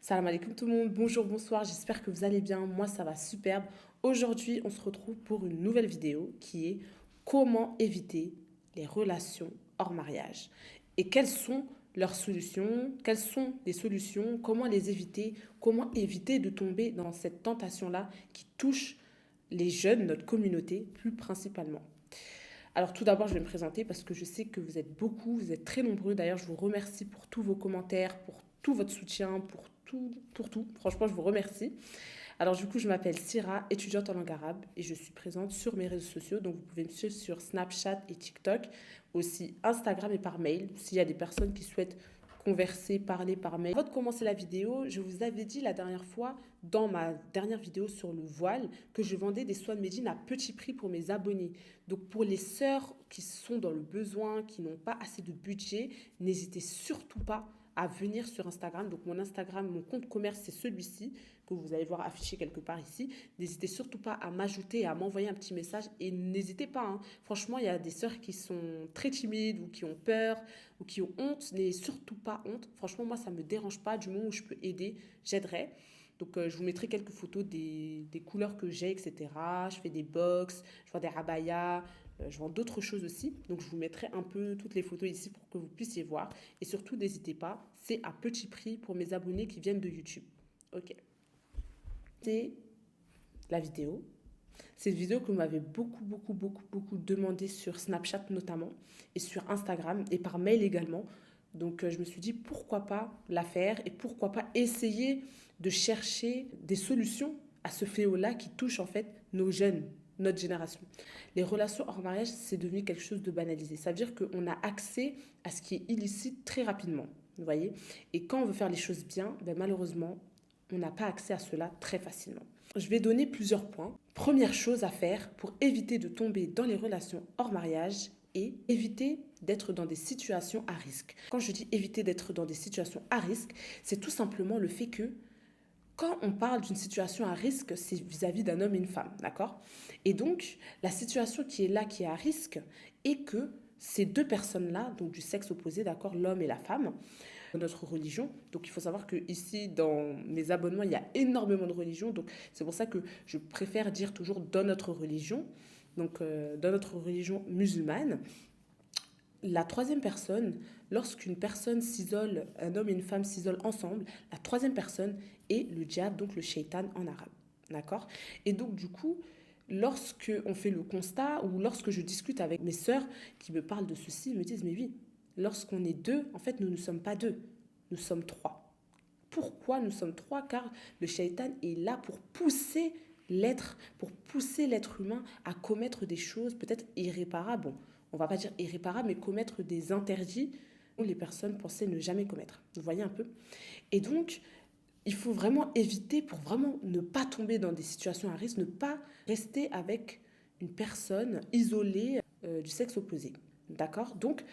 Salam alaikum tout le monde, bonjour, bonsoir, j'espère que vous allez bien, moi ça va superbe. Aujourd'hui on se retrouve pour une nouvelle vidéo qui est comment éviter les relations hors mariage. Et quelles sont leurs solutions, quelles sont les solutions, comment éviter de tomber dans cette tentation-là qui touche les jeunes, notre communauté plus principalement. Alors tout d'abord, je vais me présenter parce que je sais que vous êtes beaucoup, vous êtes très nombreux. D'ailleurs, je vous remercie pour tous vos commentaires, pour tout votre soutien, pour tout. Franchement, je vous remercie. Alors du coup, je m'appelle Syrah, étudiante en langue arabe et je suis présente sur mes réseaux sociaux. Donc vous pouvez me suivre sur Snapchat et TikTok, aussi Instagram et par mail. S'il y a des personnes qui souhaitent converser, parler par mail. Avant de commencer la vidéo, je vous avais dit la dernière fois, dans ma dernière vidéo sur le voile, que je vendais des soins de Médine à petit prix pour mes abonnés. Donc pour les sœurs qui sont dans le besoin, qui n'ont pas assez de budget, n'hésitez surtout pas à venir sur Instagram. Donc mon Instagram, mon compte commerce, c'est celui-ci que vous allez voir affiché quelque part ici. N'hésitez surtout pas à m'ajouter, à m'envoyer un petit message et n'hésitez pas, hein. Franchement, il y a des sœurs qui sont très timides ou qui ont peur ou qui ont honte. N'ayez surtout pas honte. Franchement, moi, ça ne me dérange pas. Du moment où je peux aider, j'aiderai. Donc, je vous mettrai quelques photos des couleurs que j'ai, etc. Je fais des box, je vends des rabayas, je vends d'autres choses aussi. Donc, je vous mettrai un peu toutes les photos ici pour que vous puissiez voir. Et surtout, n'hésitez pas, c'est à petit prix pour mes abonnés qui viennent de YouTube. Ok. C'est la vidéo. Cette vidéo que vous m'avez beaucoup demandé sur Snapchat notamment et sur Instagram et par mail également. Donc je me suis dit pourquoi pas la faire et pourquoi pas essayer de chercher des solutions à ce fléau-là qui touche en fait nos jeunes, notre génération. Les relations hors mariage, c'est devenu quelque chose de banalisé. Ça veut dire qu'on a accès à ce qui est illicite très rapidement. Vous voyez. Et quand on veut faire les choses bien, ben malheureusement, on n'a pas accès à cela très facilement. Je vais donner plusieurs points. Première chose à faire pour éviter de tomber dans les relations hors mariage et éviter d'être dans des situations à risque. Quand je dis éviter d'être dans des situations à risque, c'est tout simplement le fait que quand on parle d'une situation à risque, c'est vis-à-vis d'un homme et une femme, d'accord? Et donc, la situation qui est là, qui est à risque, est que ces deux personnes-là, donc du sexe opposé, d'accord, l'homme et la femme, notre religion. Donc il faut savoir que ici dans mes abonnements, il y a énormément de religions. Donc c'est pour ça que je préfère dire toujours dans notre religion, donc dans notre religion musulmane. La troisième personne, lorsqu'une personne s'isole, un homme et une femme s'isolent ensemble, la troisième personne est le djihad, donc le shaitan en arabe. D'accord? Et donc du coup, lorsque on fait le constat ou lorsque je discute avec mes sœurs qui me parlent de ceci, ils me disent mais oui, lorsqu'on est deux, en fait nous ne sommes pas deux, nous sommes trois. Pourquoi nous sommes trois? Car le shaitan est là pour pousser l'être humain à commettre des choses peut-être irréparables. Bon, on va pas dire irréparables, mais commettre des interdits où les personnes pensaient ne jamais commettre. Vous voyez un peu? Et donc, il faut vraiment éviter pour vraiment ne pas tomber dans des situations à risque, ne pas rester avec une personne isolée du sexe opposé. D'accord? Donc,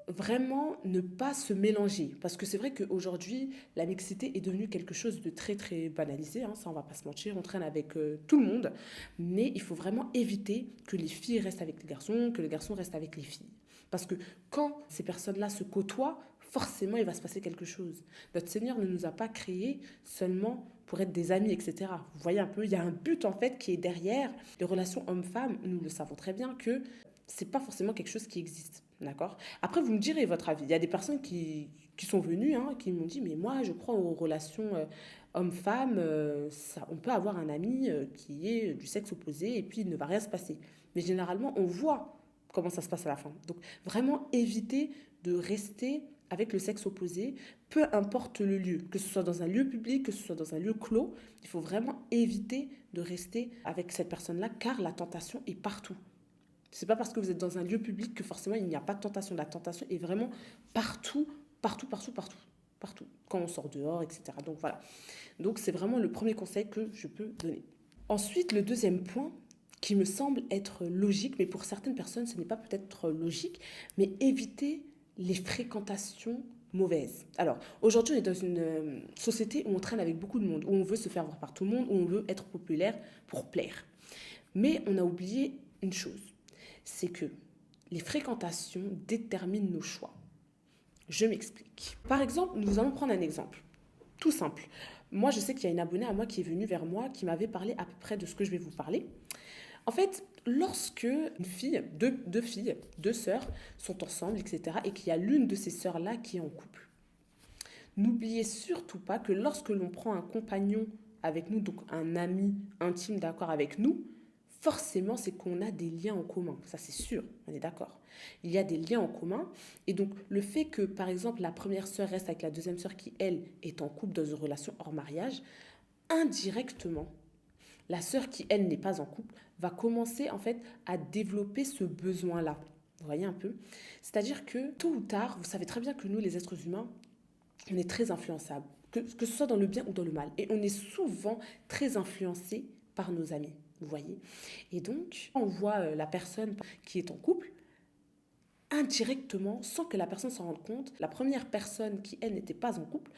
vraiment ne pas se mélanger. Parce que c'est vrai qu'aujourd'hui, la mixité est devenue quelque chose de très très banalisé, hein, ça on va pas se mentir, on traîne avec tout le monde, mais il faut vraiment éviter que les filles restent avec les garçons, que les garçons restent avec les filles. Parce que quand ces personnes-là se côtoient, forcément il va se passer quelque chose. Notre Seigneur ne nous a pas créés seulement pour être des amis, etc. Vous voyez un peu, il y a un but en fait qui est derrière. Les relations hommes-femmes, nous le savons très bien que c'est pas forcément quelque chose qui existe. D'accord? Après, vous me direz votre avis. Il y a des personnes qui sont venues, hein, qui m'ont dit, mais moi, je crois aux relations homme-femme. On peut avoir un ami qui est du sexe opposé et puis il ne va rien se passer. Mais généralement, on voit comment ça se passe à la fin. Donc, vraiment éviter de rester avec le sexe opposé, peu importe le lieu, que ce soit dans un lieu public, que ce soit dans un lieu clos, il faut vraiment éviter de rester avec cette personne-là car la tentation est partout. C'est pas parce que vous êtes dans un lieu public que forcément il n'y a pas de tentation. La tentation est vraiment partout, partout. Quand on sort dehors, etc. Donc voilà. Donc c'est vraiment le premier conseil que je peux donner. Ensuite, le deuxième point qui me semble être logique, mais pour certaines personnes ce n'est pas peut-être logique, mais éviter les fréquentations mauvaises. Alors, aujourd'hui, on est dans une société où on traîne avec beaucoup de monde, où on veut se faire voir par tout le monde, où on veut être populaire pour plaire. Mais on a oublié une chose, c'est que les fréquentations déterminent nos choix. Je m'explique. Par exemple, nous allons prendre un exemple. Tout simple. Moi, je sais qu'il y a une abonnée à moi qui est venue vers moi, qui m'avait parlé à peu près de ce que je vais vous parler. En fait, lorsque une fille, deux filles, deux sœurs sont ensemble, etc., et qu'il y a l'une de ces sœurs-là qui est en couple, n'oubliez surtout pas que lorsque l'on prend un compagnon avec nous, donc un ami intime d'accord avec nous, forcément c'est qu'on a des liens en commun. Ça c'est sûr, on est d'accord. Il y a des liens en commun. Et donc le fait que par exemple la première sœur reste avec la deuxième sœur qui elle est en couple dans une relation hors mariage, indirectement, la sœur qui elle n'est pas en couple va commencer en fait à développer ce besoin-là. Vous voyez un peu? C'est-à-dire que tôt ou tard, vous savez très bien que nous les êtres humains, on est très influençable, que ce soit dans le bien ou dans le mal. Et on est souvent très influencé par nos amis, vous voyez. Et donc, on voit la personne qui est en couple, indirectement, sans que la personne s'en rende compte, la première personne qui, elle, n'était pas en couple,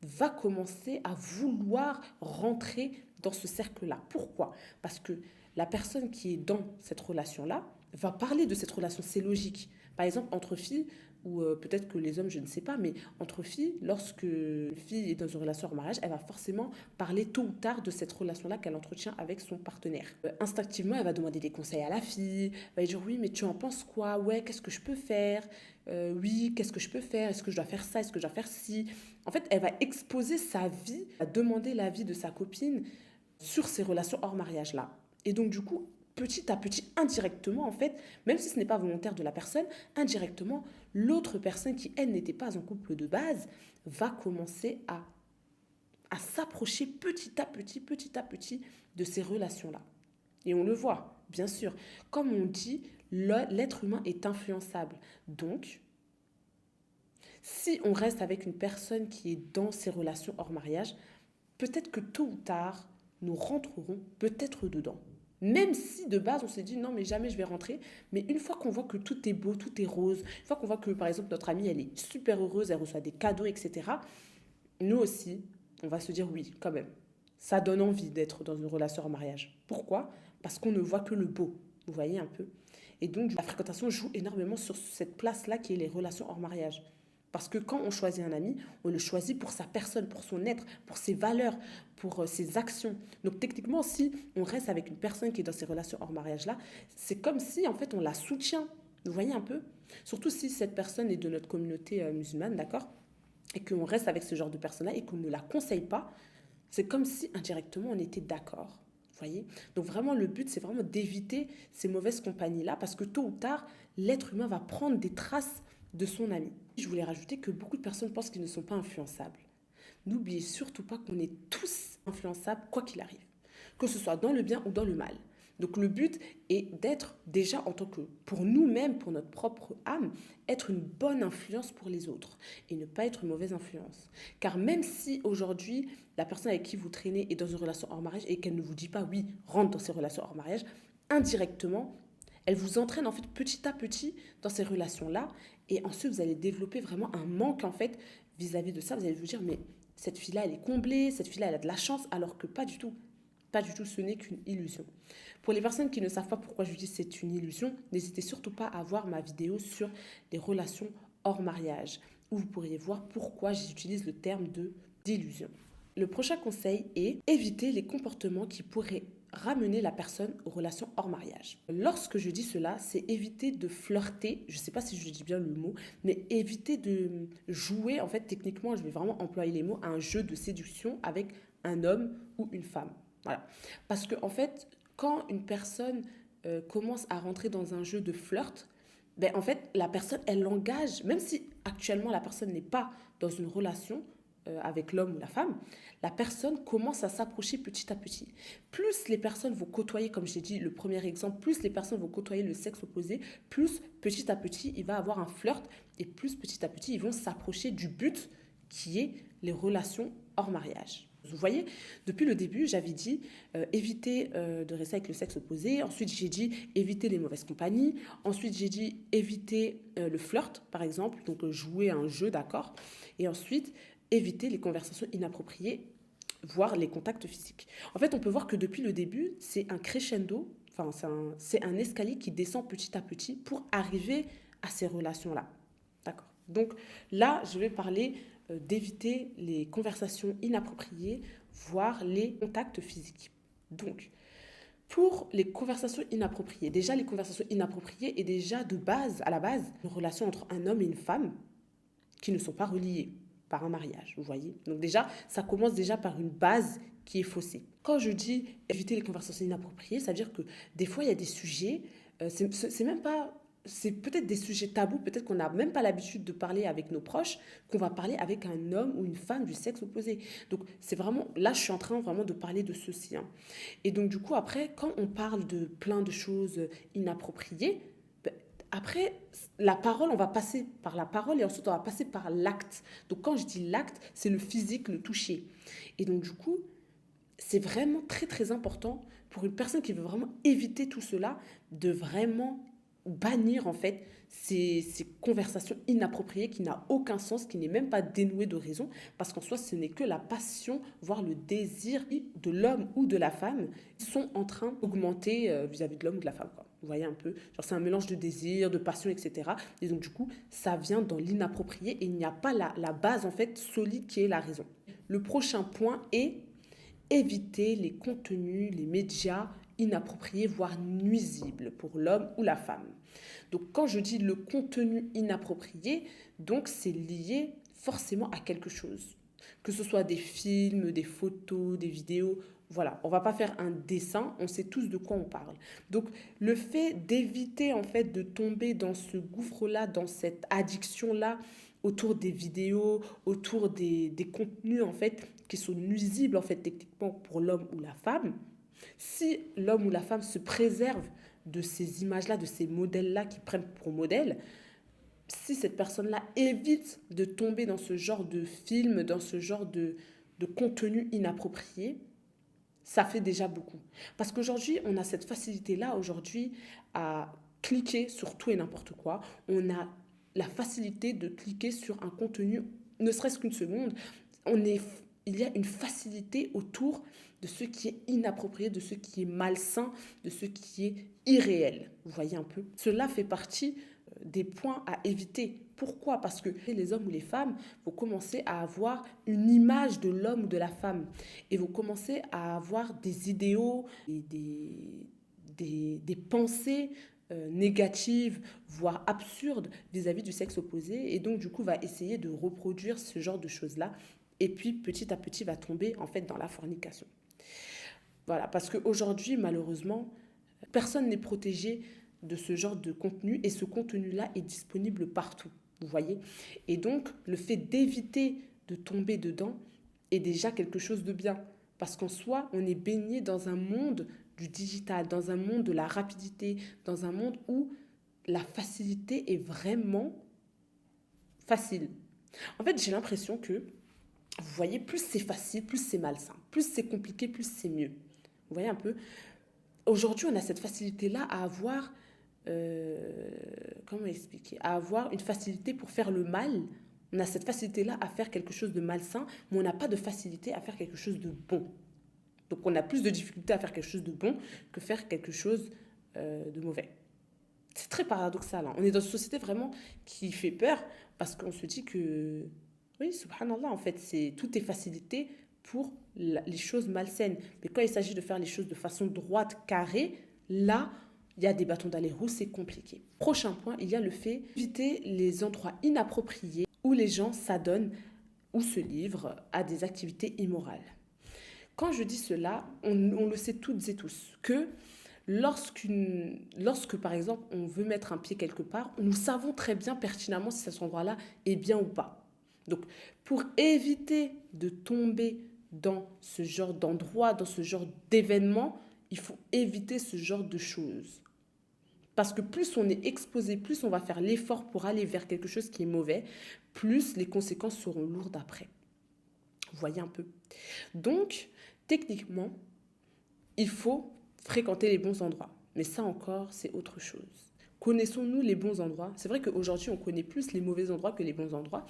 va commencer à vouloir rentrer dans ce cercle-là. Pourquoi? Parce que la personne qui est dans cette relation-là va parler de cette relation, c'est logique. Par exemple, entre filles, ou peut-être que les hommes, je ne sais pas, mais entre filles, lorsque une fille est dans une relation en mariage, elle va forcément parler tôt ou tard de cette relation-là qu'elle entretient avec son partenaire. Instinctivement, elle va demander des conseils à la fille, elle va dire oui, mais tu en penses quoi? Ouais, qu'est-ce que je peux faire? Oui, qu'est-ce que je peux faire? Est-ce que je dois faire ça? Est-ce que je dois faire ci? En fait, elle va exposer sa vie, à demander l'avis de sa copine sur ces relations hors mariage-là. Et donc, du coup, petit à petit, indirectement, en fait, même si ce n'est pas volontaire de la personne, indirectement, l'autre personne qui, elle, n'était pas en couple de base, va commencer à s'approcher petit à petit de ces relations-là. Et on le voit, bien sûr. Comme on dit, l'être humain est influençable. Donc, si on reste avec une personne qui est dans ces relations hors mariage, peut-être que tôt ou tard, nous rentrerons peut-être dedans. Même si de base on s'est dit non mais jamais je vais rentrer, mais une fois qu'on voit que tout est beau, tout est rose, une fois qu'on voit que par exemple notre amie elle est super heureuse, elle reçoit des cadeaux, etc. Nous aussi, on va se dire oui quand même. Ça donne envie d'être dans une relation en mariage. Pourquoi? Parce qu'on ne voit que le beau. Vous voyez un peu? Et donc la fréquentation joue énormément sur cette place-là qui est les relations hors mariage. Parce que quand on choisit un ami, on le choisit pour sa personne, pour son être, pour ses valeurs, pour ses actions. Donc techniquement, si on reste avec une personne qui est dans ces relations hors mariage-là, c'est comme si en fait on la soutient. Vous voyez un peu? Surtout si cette personne est de notre communauté musulmane, d'accord? Et qu'on reste avec ce genre de personne-là et qu'on ne la conseille pas, c'est comme si indirectement on était d'accord. Vous voyez? Donc vraiment le but c'est vraiment d'éviter ces mauvaises compagnies-là parce que tôt ou tard, l'être humain va prendre des traces de son ami. Je voulais rajouter que beaucoup de personnes pensent qu'ils ne sont pas influençables. N'oubliez surtout pas qu'on est tous influençables quoi qu'il arrive, que ce soit dans le bien ou dans le mal. Donc le but est d'être déjà en tant que, pour nous-mêmes, pour notre propre âme, être une bonne influence pour les autres et ne pas être une mauvaise influence. Car même si aujourd'hui, la personne avec qui vous traînez est dans une relation hors mariage et qu'elle ne vous dit pas oui, rentre dans ces relations hors mariage, indirectement, elle vous entraîne en fait petit à petit dans ces relations-là et ensuite vous allez développer vraiment un manque en fait vis-à-vis de ça. Vous allez vous dire mais cette fille-là elle est comblée, cette fille-là elle a de la chance alors que pas du tout. Pas du tout, ce n'est qu'une illusion. Pour les personnes qui ne savent pas pourquoi je dis c'est une illusion, n'hésitez surtout pas à voir ma vidéo sur les relations hors mariage, où vous pourriez voir pourquoi j'utilise le terme de d'illusion. Le prochain conseil est éviter les comportements qui pourraient ramener la personne aux relations hors mariage. Lorsque je dis cela, c'est éviter de flirter, je ne sais pas si je dis bien le mot, mais éviter de jouer, en fait techniquement je vais vraiment employer les mots, à un jeu de séduction avec un homme ou une femme. Voilà. Parce que en fait, quand une personne commence à rentrer dans un jeu de flirt, ben, en fait, la personne, elle l'engage, même si actuellement la personne n'est pas dans une relation avec l'homme ou la femme, la personne commence à s'approcher petit à petit. Plus les personnes vont côtoyer, comme j'ai dit, le premier exemple, plus les personnes vont côtoyer le sexe opposé, plus petit à petit, il va avoir un flirt et plus petit à petit, ils vont s'approcher du but qui est les relations hors mariage. Vous voyez, depuis le début, j'avais dit éviter de rester avec le sexe opposé. Ensuite, j'ai dit éviter les mauvaises compagnies. Ensuite, j'ai dit éviter le flirt, par exemple, donc jouer à un jeu, d'accord. Et ensuite, éviter les conversations inappropriées, voire les contacts physiques. En fait, on peut voir que depuis le début, c'est un crescendo, enfin, c'est un escalier qui descend petit à petit pour arriver à ces relations-là. D'accord. Donc là, je vais parler d'éviter les conversations inappropriées, voire les contacts physiques. Donc, pour les conversations inappropriées, déjà les conversations inappropriées est déjà de base, à la base, une relation entre un homme et une femme qui ne sont pas reliés par un mariage, vous voyez. Donc déjà, ça commence déjà par une base qui est faussée. Quand je dis éviter les conversations inappropriées, ça veut dire que des fois, il y a des sujets, c'est même pas... C'est peut-être des sujets tabous, peut-être qu'on n'a même pas l'habitude de parler avec nos proches, qu'on va parler avec un homme ou une femme du sexe opposé. Donc c'est vraiment, là je suis en train vraiment de parler de ceci. Hein. Et donc du coup après, quand on parle de plein de choses inappropriées, après, la parole, on va passer par la parole et ensuite on va passer par l'acte. Donc quand je dis l'acte, c'est le physique, le toucher. Et donc du coup, c'est vraiment très très important pour une personne qui veut vraiment éviter tout cela, de vraiment bannir en fait ces conversations inappropriées qui n'a aucun sens, qui n'est même pas dénouée de raison, parce qu'en soi ce n'est que la passion, voire le désir de l'homme ou de la femme qui sont en train d'augmenter vis-à-vis de l'homme ou de la femme, quoi. Vous voyez un peu, genre c'est un mélange de désir, de passion, etc. Et donc du coup, ça vient dans l'inapproprié et il n'y a pas la base en fait solide qui est la raison. Le prochain point est éviter les contenus, les médias inappropriés, voire nuisibles pour l'homme ou la femme. Donc quand je dis le contenu inapproprié, donc c'est lié forcément à quelque chose. Que ce soit des films, des photos, des vidéos, voilà, on va pas faire un dessin, on sait tous de quoi on parle. Donc le fait d'éviter en fait de tomber dans ce gouffre-là, dans cette addiction-là autour des vidéos, autour des contenus en fait qui sont nuisibles en fait techniquement pour l'homme ou la femme, si l'homme ou la femme se préserve de ces images-là, de ces modèles-là qui prennent pour modèle, si cette personne-là évite de tomber dans ce genre de film, dans ce genre de contenu inapproprié, ça fait déjà beaucoup. Parce qu'aujourd'hui, on a cette facilité-là aujourd'hui à cliquer sur tout et n'importe quoi. On a la facilité de cliquer sur un contenu, ne serait-ce qu'une seconde. Il y a une facilité autour de ce qui est inapproprié, de ce qui est malsain, de ce qui est irréel. Vous voyez un peu? Cela fait partie des points à éviter. Pourquoi? Parce que les hommes ou les femmes vont commencer à avoir une image de l'homme ou de la femme et vont commencer à avoir des idéaux et des pensées négatives, voire absurdes vis-à-vis du sexe opposé et donc du coup va essayer de reproduire ce genre de choses-là et puis petit à petit va tomber en fait dans la fornication. Voilà, parce qu'aujourd'hui malheureusement, personne n'est protégé de ce genre de contenu et ce contenu-là est disponible partout, vous voyez. Et donc, le fait d'éviter de tomber dedans est déjà quelque chose de bien. Parce qu'en soi, on est baigné dans un monde du digital, dans un monde de la rapidité, dans un monde où la facilité est vraiment facile. En fait, j'ai l'impression que, vous voyez, plus c'est facile, plus c'est malsain. Plus c'est compliqué, plus c'est mieux. Vous voyez un peu? Aujourd'hui, on a cette facilité-là à avoir comment expliquer, à avoir une facilité pour faire le mal. On a cette facilité-là à faire quelque chose de malsain, mais on n'a pas de facilité à faire quelque chose de bon. Donc on a plus de difficulté à faire quelque chose de bon que faire quelque chose de mauvais. C'est très paradoxal. Hein. On est dans une société vraiment qui fait peur parce qu'on se dit que, oui, subhanallah, en fait, tout est facilité pour les choses malsaines. Mais quand il s'agit de faire les choses de façon droite, carrée, là, il y a des bâtons dans les roues, c'est compliqué. Prochain point, il y a le fait d'éviter les endroits inappropriés où les gens s'adonnent ou se livrent à des activités immorales. Quand je dis cela, on le sait toutes et tous, que lorsque par exemple on veut mettre un pied quelque part, nous savons très bien pertinemment si cet endroit-là est bien ou pas. Donc pour éviter de tomber dans ce genre d'endroit, dans ce genre d'événement, il faut éviter ce genre de choses. Parce que plus on est exposé, plus on va faire l'effort pour aller vers quelque chose qui est mauvais, plus les conséquences seront lourdes après. Vous voyez un peu. Donc, techniquement, il faut fréquenter les bons endroits. Mais ça encore, c'est autre chose. Connaissons-nous les bons endroits? C'est vrai qu'aujourd'hui, on connaît plus les mauvais endroits que les bons endroits,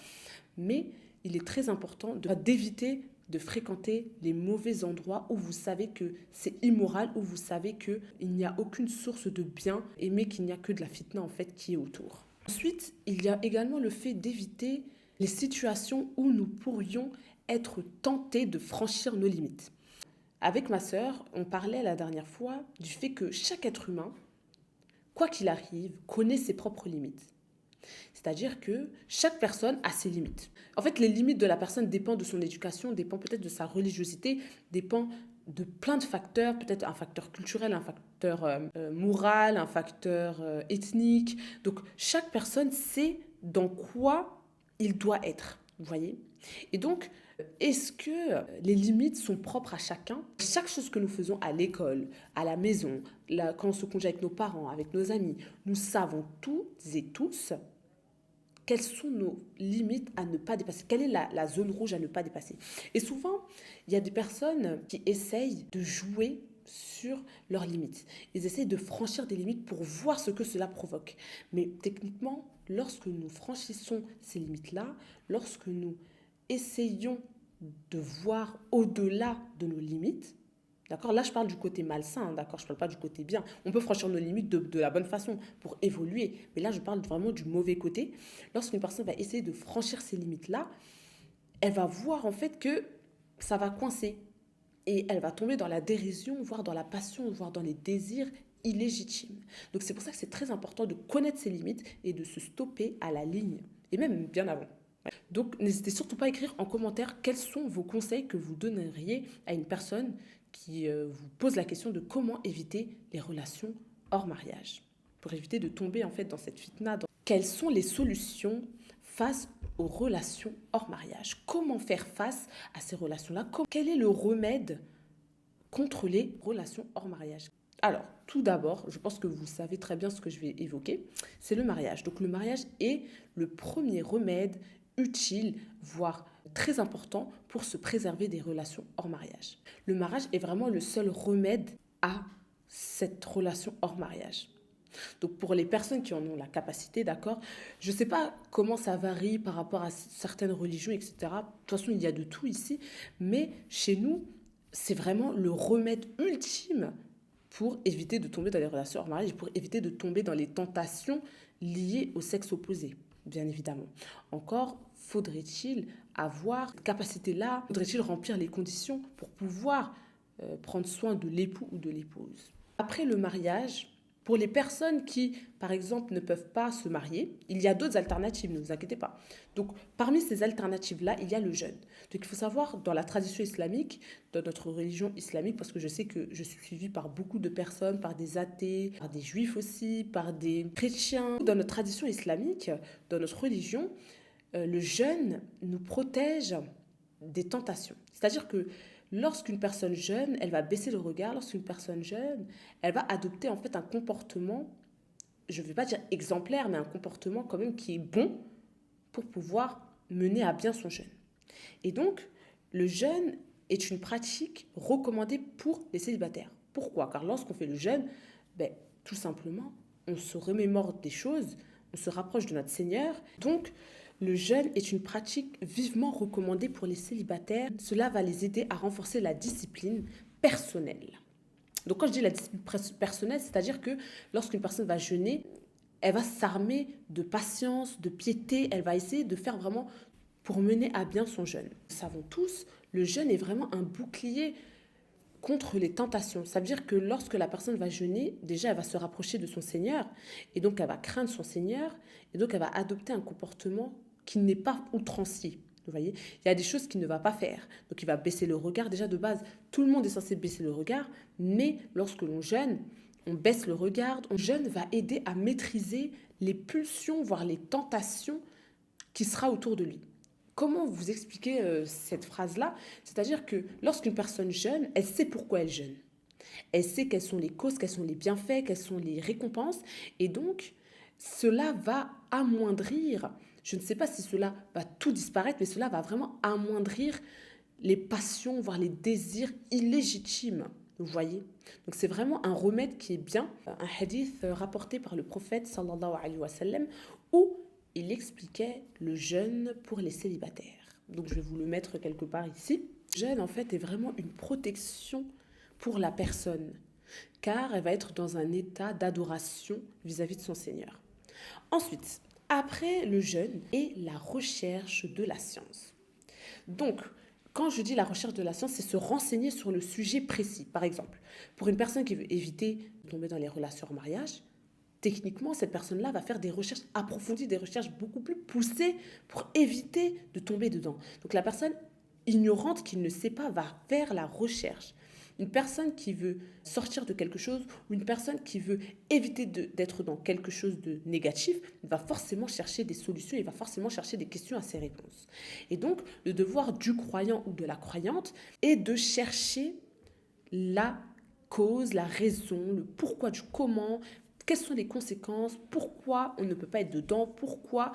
mais il est très important d'éviter de fréquenter les mauvais endroits où vous savez que c'est immoral, où vous savez qu'il n'y a aucune source de bien, mais qu'il n'y a que de la fitna en fait qui est autour. Ensuite, il y a également le fait d'éviter les situations où nous pourrions être tentés de franchir nos limites. Avec ma sœur, on parlait la dernière fois du fait que chaque être humain, quoi qu'il arrive, connaît ses propres limites. C'est-à-dire que chaque personne a ses limites. En fait, les limites de la personne dépendent de son éducation, dépendent peut-être de sa religiosité, dépendent de plein de facteurs, peut-être un facteur culturel, un facteur moral, un facteur ethnique. Donc, chaque personne sait dans quoi il doit être, vous voyez? Et donc, est-ce que les limites sont propres à chacun? Chaque chose que nous faisons à l'école, à la maison, là, quand on se congé avec nos parents, avec nos amis, nous savons toutes et tous quelles sont nos limites à ne pas dépasser, quelle est la zone rouge à ne pas dépasser. Et souvent, il y a des personnes qui essayent de jouer sur leurs limites. Ils essayent de franchir des limites pour voir ce que cela provoque. Mais techniquement, lorsque nous franchissons ces limites-là, lorsque nous essayons de voir au-delà de nos limites, d'accord? Là, je parle du côté malsain, d'accord? Je ne parle pas du côté bien. On peut franchir nos limites de la bonne façon pour évoluer. Mais là, je parle vraiment du mauvais côté. Lorsqu'une personne va essayer de franchir ces limites-là, elle va voir en fait que ça va coincer. Et elle va tomber dans la dérision, voire dans la passion, voire dans les désirs illégitimes. Donc c'est pour ça que c'est très important de connaître ses limites et de se stopper à la ligne. Et même bien avant. Donc n'hésitez surtout pas à écrire en commentaire quels sont vos conseils que vous donneriez à une personne qui vous pose la question de comment éviter les relations hors mariage, pour éviter de tomber en fait dans cette fitna. Quelles sont les solutions face aux relations hors mariage? Comment faire face à ces relations-là? Quel est le remède contre les relations hors mariage? Alors, tout d'abord, je pense que vous savez très bien ce que je vais évoquer, c'est le mariage. Donc le mariage est le premier remède utile, voire très important pour se préserver des relations hors mariage. Le mariage est vraiment le seul remède à cette relation hors mariage. Donc pour les personnes qui en ont la capacité, d'accord, je ne sais pas comment ça varie par rapport à certaines religions, etc. De toute façon, il y a de tout ici, mais chez nous, c'est vraiment le remède ultime pour éviter de tomber dans les relations hors mariage, pour éviter de tomber dans les tentations liées au sexe opposé, bien évidemment. Encore, faudrait-il avoir cette capacité-là, faudrait-il remplir les conditions pour pouvoir prendre soin de l'époux ou de l'épouse. Après le mariage, pour les personnes qui, par exemple, ne peuvent pas se marier, il y a d'autres alternatives, ne vous inquiétez pas. Donc, parmi ces alternatives-là, il y a le jeûne. Donc, il faut savoir, dans la tradition islamique, dans notre religion islamique, parce que je sais que je suis suivie par beaucoup de personnes, par des athées, par des juifs aussi, par des chrétiens. Dans notre tradition islamique, dans notre religion, le jeûne nous protège des tentations. C'est-à-dire que lorsqu'une personne jeûne, elle va baisser le regard. Lorsqu'une personne jeûne, elle va adopter en fait un comportement, je ne vais pas dire exemplaire, mais un comportement quand même qui est bon pour pouvoir mener à bien son jeûne. Et donc, le jeûne est une pratique recommandée pour les célibataires. Pourquoi? Car lorsqu'on fait le jeûne, tout simplement, on se remémore des choses, on se rapproche de notre Seigneur. Donc, le jeûne est une pratique vivement recommandée pour les célibataires. Cela va les aider à renforcer la discipline personnelle. Donc quand je dis la discipline personnelle, c'est-à-dire que lorsqu'une personne va jeûner, elle va s'armer de patience, de piété, elle va essayer de faire vraiment pour mener à bien son jeûne. Nous savons tous, le jeûne est vraiment un bouclier contre les tentations. Ça veut dire que lorsque la personne va jeûner, déjà elle va se rapprocher de son Seigneur, et donc elle va craindre son Seigneur, et donc elle va adopter un comportement qui n'est pas outrancier. Vous voyez, il y a des choses qu'il ne va pas faire. Donc il va baisser le regard. Déjà de base, tout le monde est censé baisser le regard, mais lorsque l'on jeûne, on baisse le regard. Le jeûne va aider à maîtriser les pulsions, voire les tentations qui sera autour de lui. Comment vous expliquer cette phrase-là? C'est-à-dire que lorsqu'une personne jeûne, elle sait pourquoi elle jeûne. Elle sait quelles sont les causes, quels sont les bienfaits, quelles sont les récompenses. Et donc, cela va amoindrir, je ne sais pas si cela va tout disparaître, mais cela va vraiment amoindrir les passions, voire les désirs illégitimes. Vous voyez? Donc c'est vraiment un remède qui est bien. Un hadith rapporté par le prophète sallallahu alayhi wa sallam où il expliquait le jeûne pour les célibataires. Donc je vais vous le mettre quelque part ici. Le jeûne en fait est vraiment une protection pour la personne car elle va être dans un état d'adoration vis-à-vis de son Seigneur. Ensuite, après le jeûne et la recherche de la science. Donc, quand je dis la recherche de la science, c'est se renseigner sur le sujet précis. Par exemple, pour une personne qui veut éviter de tomber dans les relations en mariage, techniquement, cette personne-là va faire des recherches approfondies, des recherches beaucoup plus poussées pour éviter de tomber dedans. Donc la personne ignorante qui ne sait pas va faire la recherche. Une personne qui veut sortir de quelque chose ou une personne qui veut éviter d'être dans quelque chose de négatif va forcément chercher des solutions, il va forcément chercher des questions à ses réponses. Et donc, le devoir du croyant ou de la croyante est de chercher la cause, la raison, le pourquoi du comment, quelles sont les conséquences, pourquoi on ne peut pas être dedans, pourquoi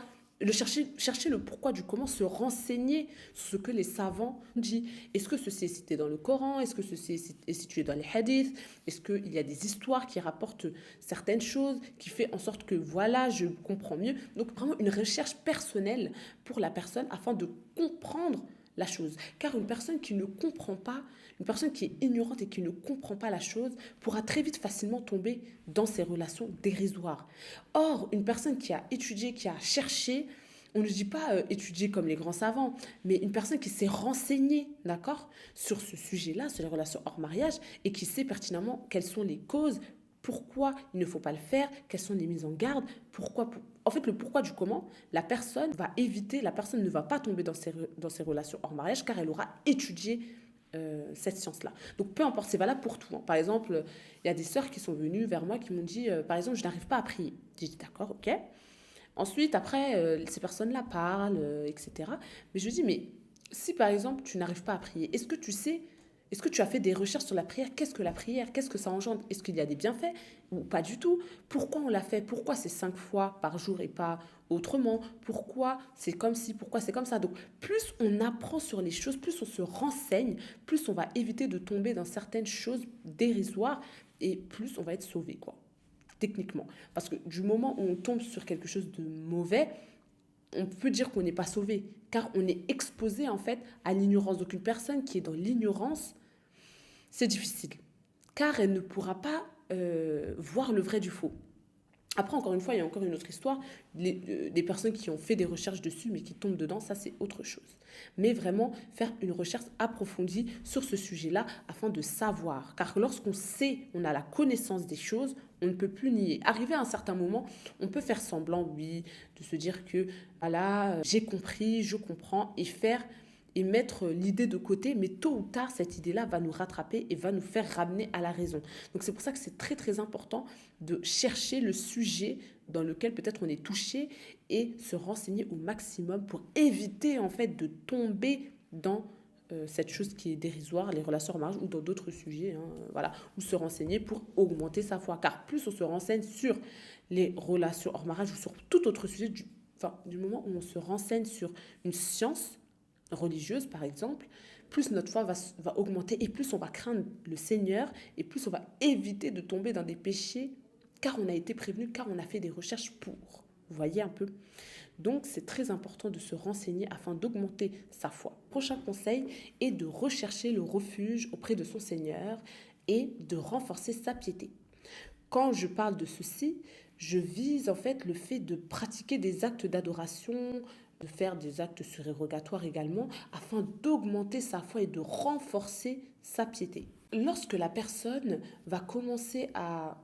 chercher le pourquoi du comment, se renseigner sur ce que les savants disent. Est-ce que ceci est cité dans le Coran? Est-ce que ceci est situé dans les hadiths? Est-ce qu'il y a des histoires qui rapportent certaines choses, qui fait en sorte que voilà, je comprends mieux. Donc vraiment une recherche personnelle pour la personne afin de comprendre la chose. Car une personne qui ne comprend pas, une personne qui est ignorante et qui ne comprend pas la chose pourra très vite facilement tomber dans ces relations dérisoires. Or, une personne qui a étudié, qui a cherché, on ne dit pas étudier comme les grands savants, mais une personne qui s'est renseignée, d'accord, sur ce sujet-là, sur les relations hors mariage, et qui sait pertinemment quelles sont les causes, pourquoi il ne faut pas le faire, quelles sont les mises en garde, en fait, le pourquoi du comment, la personne va éviter, la personne ne va pas tomber dans ces relations hors mariage car elle aura étudié cette science-là. Donc, peu importe, c'est valable pour tout. Hein. Par exemple, il y a des sœurs qui sont venues vers moi qui m'ont dit, par exemple, je n'arrive pas à prier. J'ai dit, d'accord, ok. Ensuite, après, ces personnes-là parlent, etc. Mais je dis, mais si par exemple, tu n'arrives pas à prier, est-ce que tu sais, est-ce que tu as fait des recherches sur la prière? Qu'est-ce que la prière? Qu'est-ce que ça engendre? Est-ce qu'il y a des bienfaits ou pas du tout? Pourquoi on l'a fait? Pourquoi c'est 5 fois par jour et pas autrement? Pourquoi c'est comme ci? Pourquoi c'est comme ça? Donc, plus on apprend sur les choses, plus on se renseigne, plus on va éviter de tomber dans certaines choses dérisoires et plus on va être sauvé, quoi. Techniquement. Parce que du moment où on tombe sur quelque chose de mauvais, on peut dire qu'on n'est pas sauvé, car on est exposé en fait à l'ignorance. Donc une personne qui est dans l'ignorance, c'est difficile, car elle ne pourra pas voir le vrai du faux. Après, encore une fois, il y a encore une autre histoire. Des personnes qui ont fait des recherches dessus, mais qui tombent dedans, ça, c'est autre chose. Mais vraiment, faire une recherche approfondie sur ce sujet-là afin de savoir. Car lorsqu'on sait, on a la connaissance des choses, on ne peut plus nier. Arrivé à un certain moment, on peut faire semblant, oui, de se dire que, voilà, j'ai compris, je comprends, et mettre l'idée de côté, mais tôt ou tard, cette idée-là va nous rattraper et va nous faire ramener à la raison. Donc c'est pour ça que c'est très très important de chercher le sujet dans lequel peut-être on est touché et se renseigner au maximum pour éviter en fait de tomber dans cette chose qui est dérisoire, les relations en mariage ou dans d'autres sujets, hein, voilà, ou se renseigner pour augmenter sa foi. Car plus on se renseigne sur les relations hors mariage ou sur tout autre sujet, du moment où on se renseigne sur une science religieuse, par exemple, plus notre foi va augmenter et plus on va craindre le Seigneur et plus on va éviter de tomber dans des péchés car on a été prévenu, car on a fait des recherches pour. Vous voyez un peu? Donc, c'est très important de se renseigner afin d'augmenter sa foi. Prochain conseil est de rechercher le refuge auprès de son Seigneur et de renforcer sa piété. Quand je parle de ceci, je vise en fait le fait de pratiquer des actes d'adoration, de faire des actes surérogatoires également, afin d'augmenter sa foi et de renforcer sa piété. Lorsque la personne va commencer à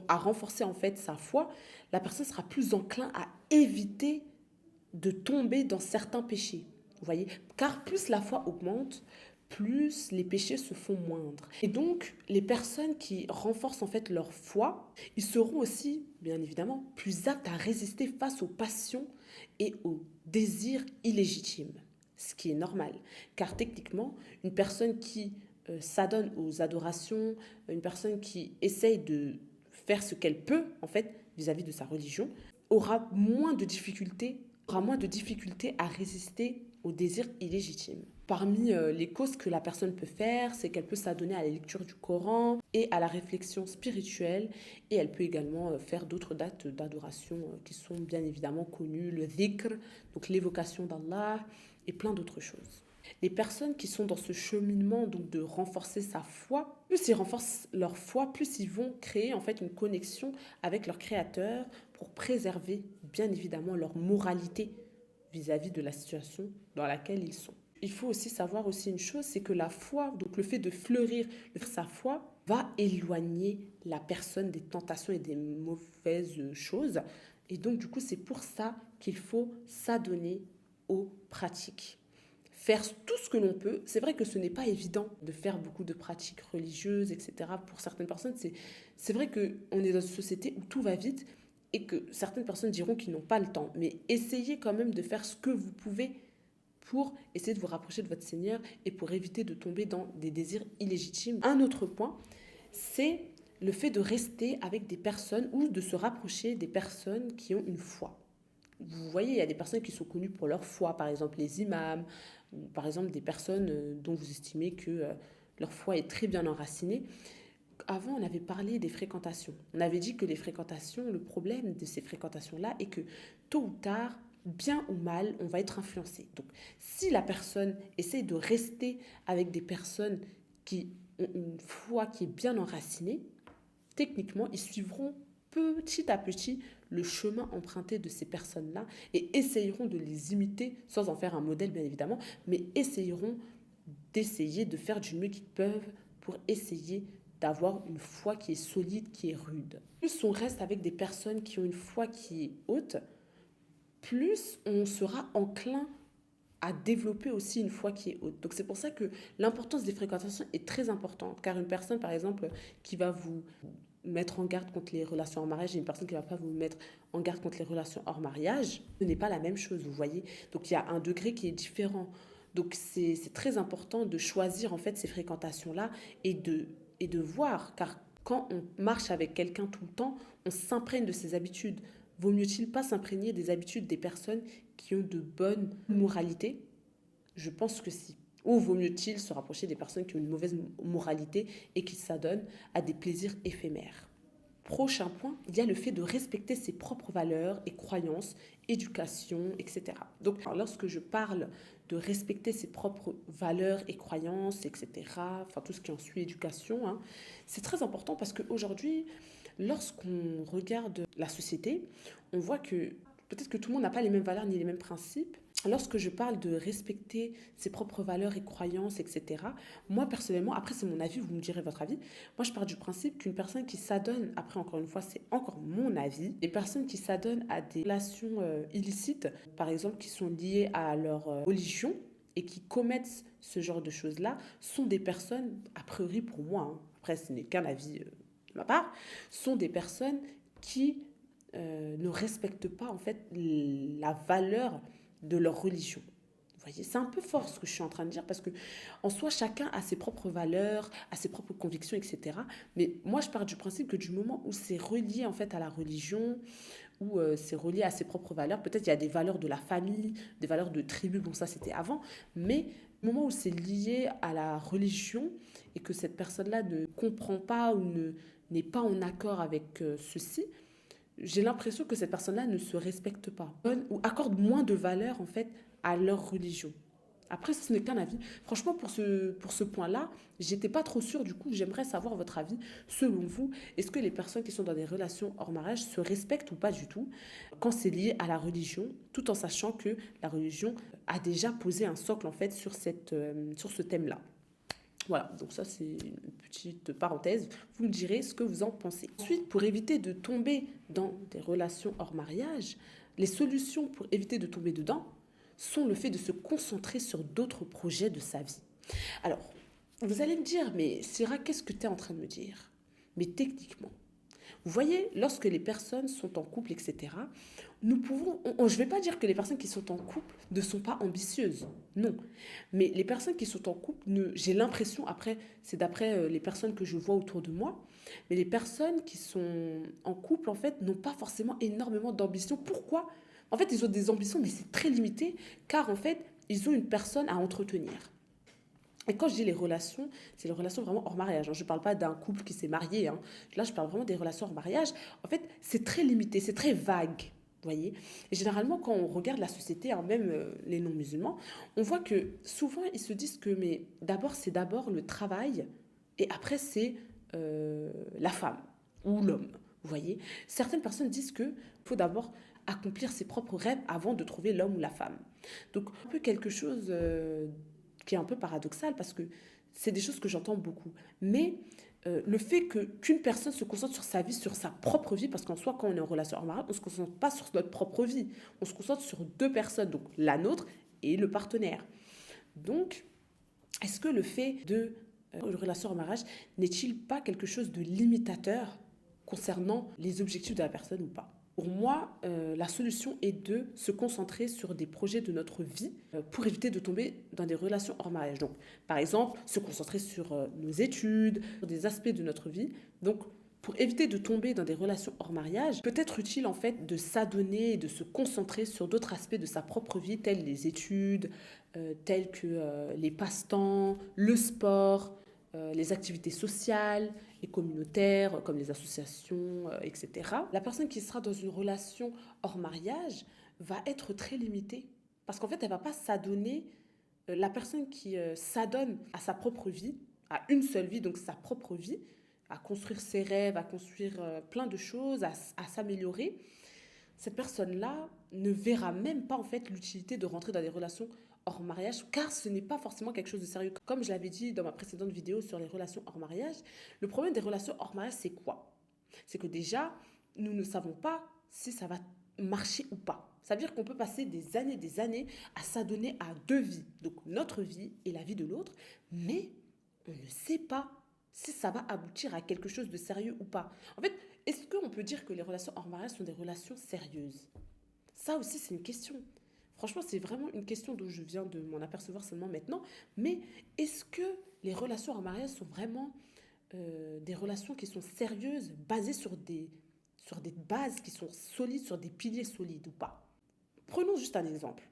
renforcer en fait sa foi, la personne sera plus enclin à éviter de tomber dans certains péchés. Vous voyez? Car plus la foi augmente, plus les péchés se font moindres. Et donc, les personnes qui renforcent en fait leur foi, ils seront aussi, bien évidemment, plus aptes à résister face aux passions et aux désirs illégitimes. Ce qui est normal. Car techniquement, une personne qui s'adonne aux adorations, une personne qui essaye de faire ce qu'elle peut, en fait, vis-à-vis de sa religion, aura moins de difficultés à résister aux désirs illégitimes. Parmi les causes que la personne peut faire, c'est qu'elle peut s'adonner à la lecture du Coran et à la réflexion spirituelle. Et elle peut également faire d'autres actes d'adoration qui sont bien évidemment connus, le dhikr, donc l'évocation d'Allah et plein d'autres choses. Les personnes qui sont dans ce cheminement donc de renforcer sa foi, plus ils renforcent leur foi, plus ils vont créer en fait une connexion avec leur créateur pour préserver bien évidemment leur moralité vis-à-vis de la situation dans laquelle ils sont. Il faut aussi savoir aussi une chose, c'est que la foi, donc le fait de fleurir sa foi, va éloigner la personne des tentations et des mauvaises choses. Et donc du coup, c'est pour ça qu'il faut s'adonner aux pratiques. Faire tout ce que l'on peut. C'est vrai que ce n'est pas évident de faire beaucoup de pratiques religieuses, etc. Pour certaines personnes, c'est vrai qu'on est dans une société où tout va vite et que certaines personnes diront qu'ils n'ont pas le temps. Mais essayez quand même de faire ce que vous pouvez pour essayer de vous rapprocher de votre Seigneur et pour éviter de tomber dans des désirs illégitimes. Un autre point, c'est le fait de rester avec des personnes ou de se rapprocher des personnes qui ont une foi. Vous voyez, il y a des personnes qui sont connues pour leur foi, par exemple les imams, ou par exemple des personnes dont vous estimez que leur foi est très bien enracinée. Avant, on avait parlé des fréquentations. On avait dit que les fréquentations, le problème de ces fréquentations-là est que tôt ou tard, bien ou mal, on va être influencé. Donc, si la personne essaye de rester avec des personnes qui ont une foi qui est bien enracinée, techniquement, ils suivront petit à petit le chemin emprunté de ces personnes-là et essayeront de les imiter, sans en faire un modèle bien évidemment, mais essayeront d'essayer de faire du mieux qu'ils peuvent pour essayer d'avoir une foi qui est solide, qui est rude. Plus on reste avec des personnes qui ont une foi qui est haute, plus on sera enclin à développer aussi une foi qui est haute. Donc c'est pour ça que l'importance des fréquentations est très importante, car une personne par exemple qui va vous mettre en garde contre les relations hors mariage et une personne qui ne va pas vous mettre en garde contre les relations hors mariage, ce n'est pas la même chose, vous voyez. Donc il y a un degré qui est différent. Donc c'est très important de choisir en fait ces fréquentations-là et de voir, car quand on marche avec quelqu'un tout le temps, on s'imprègne de ses habitudes. Vaut mieux-il pas s'imprégner des habitudes des personnes qui ont de bonnes moralités? Je pense que si. Ou vaut mieux-il se rapprocher des personnes qui ont une mauvaise moralité et qui s'adonnent à des plaisirs éphémères? Prochain point, il y a le fait de respecter ses propres valeurs et croyances, éducation, etc. Donc, lorsque je parle de respecter ses propres valeurs et croyances, etc., enfin tout ce qui en suit éducation, hein, c'est très important parce qu'aujourd'hui, lorsqu'on regarde la société, on voit que peut-être que tout le monde n'a pas les mêmes valeurs ni les mêmes principes. Lorsque je parle de respecter ses propres valeurs et croyances, etc., moi personnellement, après c'est mon avis, vous me direz votre avis, moi je pars du principe qu'une personne qui s'adonne, après encore une fois c'est encore mon avis, les personnes qui s'adonnent à des relations illicites, par exemple qui sont liées à leur religion et qui commettent ce genre de choses-là, sont des personnes, a priori pour moi, hein, après ce n'est qu'un avis de ma part, sont des personnes qui ne respectent pas en fait la valeur de leur religion. Vous voyez, c'est un peu fort ce que je suis en train de dire parce que en soi, chacun a ses propres valeurs, a ses propres convictions, etc. Mais moi, je pars du principe que du moment où c'est relié en fait à la religion, ou c'est relié à ses propres valeurs, peut-être il y a des valeurs de la famille, des valeurs de tribu, bon ça c'était avant, mais au moment où c'est lié à la religion et que cette personne-là ne comprend pas ou n'est pas en accord avec ceci, j'ai l'impression que cette personne-là ne se respecte pas ou accorde moins de valeur en fait à leur religion. Après, ce n'est qu'un avis. Franchement, pour ce point-là, j'étais pas trop sûre. Du coup, j'aimerais savoir votre avis. Selon vous, est-ce que les personnes qui sont dans des relations hors mariage se respectent ou pas du tout quand c'est lié à la religion, tout en sachant que la religion a déjà posé un socle en fait sur sur ce thème-là. Voilà, donc ça c'est une petite parenthèse. Vous me direz ce que vous en pensez. Ensuite, pour éviter de tomber dans des relations hors mariage, les solutions pour éviter de tomber dedans sont le fait de se concentrer sur d'autres projets de sa vie. Alors, vous allez me dire, mais Syrah, qu'est-ce que tu es en train de me dire? Mais techniquement, vous voyez, lorsque les personnes sont en couple, etc., nous pouvons... je ne vais pas dire que les personnes qui sont en couple ne sont pas ambitieuses. Non. Mais les personnes qui sont en couple, j'ai l'impression, après, c'est d'après les personnes que je vois autour de moi, mais les personnes qui sont en couple, en fait, n'ont pas forcément énormément d'ambition. Pourquoi? En fait, ils ont des ambitions, mais c'est très limité, car en fait, ils ont une personne à entretenir. Et quand je dis les relations, c'est les relations vraiment hors mariage. Je ne parle pas d'un couple qui s'est marié. Là, je parle vraiment des relations hors mariage. En fait, c'est très limité, c'est très vague. Vous voyez? Et généralement, quand on regarde la société, hein, même les non-musulmans, on voit que souvent, ils se disent que mais d'abord, c'est d'abord le travail et après, c'est la femme ou l'homme. Vous voyez? Certaines personnes disent qu'il faut d'abord accomplir ses propres rêves avant de trouver l'homme ou la femme. Donc, un peu quelque chose qui est un peu paradoxal parce que c'est des choses que j'entends beaucoup. Mais le fait qu'une personne se concentre sur sa vie, sur sa propre vie, parce qu'en soi, quand on est en relation hors mariage, on ne se concentre pas sur notre propre vie. On se concentre sur deux personnes, donc la nôtre et le partenaire. Donc, est-ce que le fait de une relation hors mariage n'est-il pas quelque chose de limitateur concernant les objectifs de la personne ou pas? Pour moi, la solution est de se concentrer sur des projets de notre vie pour éviter de tomber dans des relations hors mariage. Donc, par exemple, se concentrer sur nos études, sur des aspects de notre vie. Donc, pour éviter de tomber dans des relations hors mariage, peut être utile en fait de s'adonner et de se concentrer sur d'autres aspects de sa propre vie, tels les études, tels que les passe-temps, le sport, les activités sociales et communautaires, comme les associations, etc. La personne qui sera dans une relation hors mariage va être très limitée. Parce qu'en fait, elle ne va pas s'adonner. La personne qui s'adonne à sa propre vie, à une seule vie, donc sa propre vie, à construire ses rêves, à construire plein de choses, à s'améliorer, cette personne-là ne verra même pas en fait l'utilité de rentrer dans des relations hors mariage, car ce n'est pas forcément quelque chose de sérieux. Comme je l'avais dit dans ma précédente vidéo sur les relations hors mariage, le problème des relations hors mariage, c'est quoi? C'est que déjà, nous ne savons pas si ça va marcher ou pas. Ça veut dire qu'on peut passer des années à s'adonner à deux vies, donc notre vie et la vie de l'autre, mais on ne sait pas si ça va aboutir à quelque chose de sérieux ou pas. En fait, est-ce qu'on peut dire que les relations hors mariage sont des relations sérieuses? Ça aussi, c'est une question. Franchement, c'est vraiment une question dont je viens de m'en apercevoir seulement maintenant. Mais est-ce que les relations hors mariage sont vraiment des relations qui sont sérieuses, basées sur des bases qui sont solides, sur des piliers solides ou pas? Prenons juste un exemple.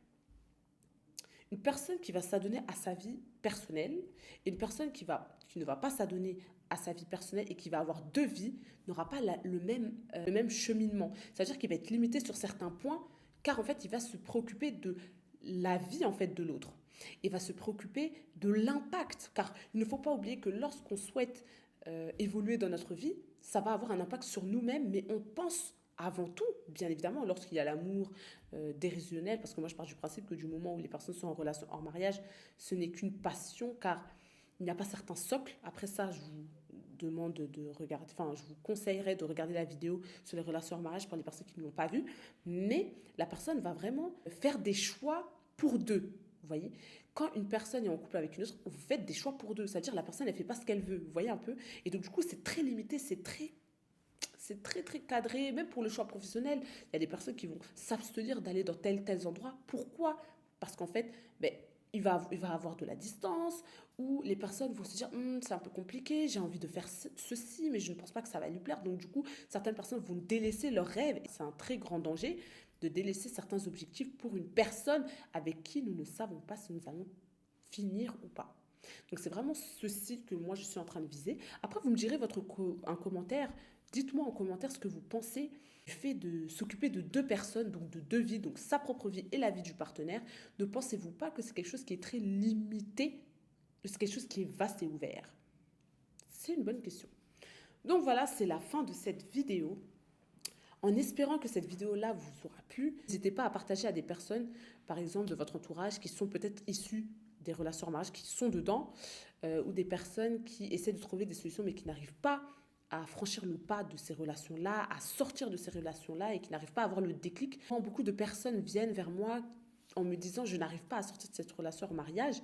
Une personne qui va s'adonner à sa vie personnelle et une personne qui ne va pas s'adonner à sa vie personnelle et qui va avoir deux vies n'aura pas le même cheminement. C'est-à-dire qu'il va être limité sur certains points car en fait il va se préoccuper de la vie en fait de l'autre. Il va se préoccuper de l'impact car il ne faut pas oublier que lorsqu'on souhaite évoluer dans notre vie, ça va avoir un impact sur nous-mêmes mais on pense avant tout, bien évidemment, lorsqu'il y a l'amour décisionnel, parce que moi je pars du principe que du moment où les personnes sont en relation hors mariage, ce n'est qu'une passion, car il n'y a pas certains socles. Après ça, je vous demande de regarder, enfin, je vous conseillerais de regarder la vidéo sur les relations hors mariage pour les personnes qui ne l'ont pas vue, mais la personne va vraiment faire des choix pour deux. Vous voyez, quand une personne est en couple avec une autre, vous faites des choix pour deux, c'est-à-dire la personne elle fait pas ce qu'elle veut, vous voyez un peu, et donc du coup c'est très limité, c'est très cadré, même pour le choix professionnel. Il y a des personnes qui vont s'abstenir d'aller dans tels endroits. Pourquoi? Parce qu'en fait, ben, il va avoir de la distance, ou les personnes vont se dire c'est un peu compliqué, j'ai envie de faire ceci, mais je ne pense pas que ça va lui plaire. Donc du coup, certaines personnes vont délaisser leurs rêves. Et c'est un très grand danger de délaisser certains objectifs pour une personne avec qui nous ne savons pas si nous allons finir ou pas. Donc c'est vraiment ceci que moi je suis en train de viser. Après, vous me direz un commentaire. Dites-moi en commentaire ce que vous pensez du fait de s'occuper de deux personnes, donc de deux vies, donc sa propre vie et la vie du partenaire. Ne pensez-vous pas que c'est quelque chose qui est très limité, que c'est quelque chose qui est vaste et ouvert? C'est une bonne question. Donc voilà, c'est la fin de cette vidéo. En espérant que cette vidéo-là vous aura plu, n'hésitez pas à partager à des personnes, par exemple de votre entourage, qui sont peut-être issues des relations en mariage, qui sont dedans, ou des personnes qui essaient de trouver des solutions mais qui n'arrivent pas à franchir le pas de ces relations-là, à sortir de ces relations-là et qui n'arrivent pas à avoir le déclic. Quand beaucoup de personnes viennent vers moi en me disant je n'arrive pas à sortir de cette relation en mariage,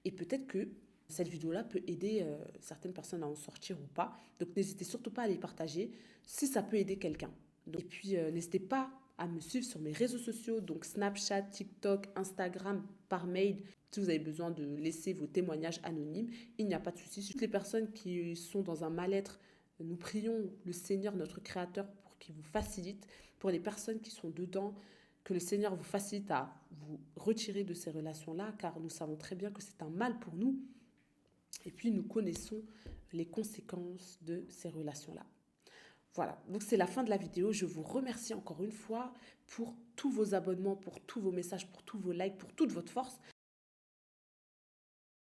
et peut-être que cette vidéo-là peut aider certaines personnes à en sortir ou pas. Donc n'hésitez surtout pas à les partager si ça peut aider quelqu'un. Et puis n'hésitez pas à me suivre sur mes réseaux sociaux, donc Snapchat, TikTok, Instagram, par mail. Si vous avez besoin de laisser vos témoignages anonymes, il n'y a pas de souci. Toutes les personnes qui sont dans un mal-être, nous prions le Seigneur, notre Créateur, pour qu'il vous facilite. Pour les personnes qui sont dedans, que le Seigneur vous facilite à vous retirer de ces relations-là, car nous savons très bien que c'est un mal pour nous. Et puis nous connaissons les conséquences de ces relations-là. Voilà, donc c'est la fin de la vidéo. Je vous remercie encore une fois pour tous vos abonnements, pour tous vos messages, pour tous vos likes, pour toute votre force.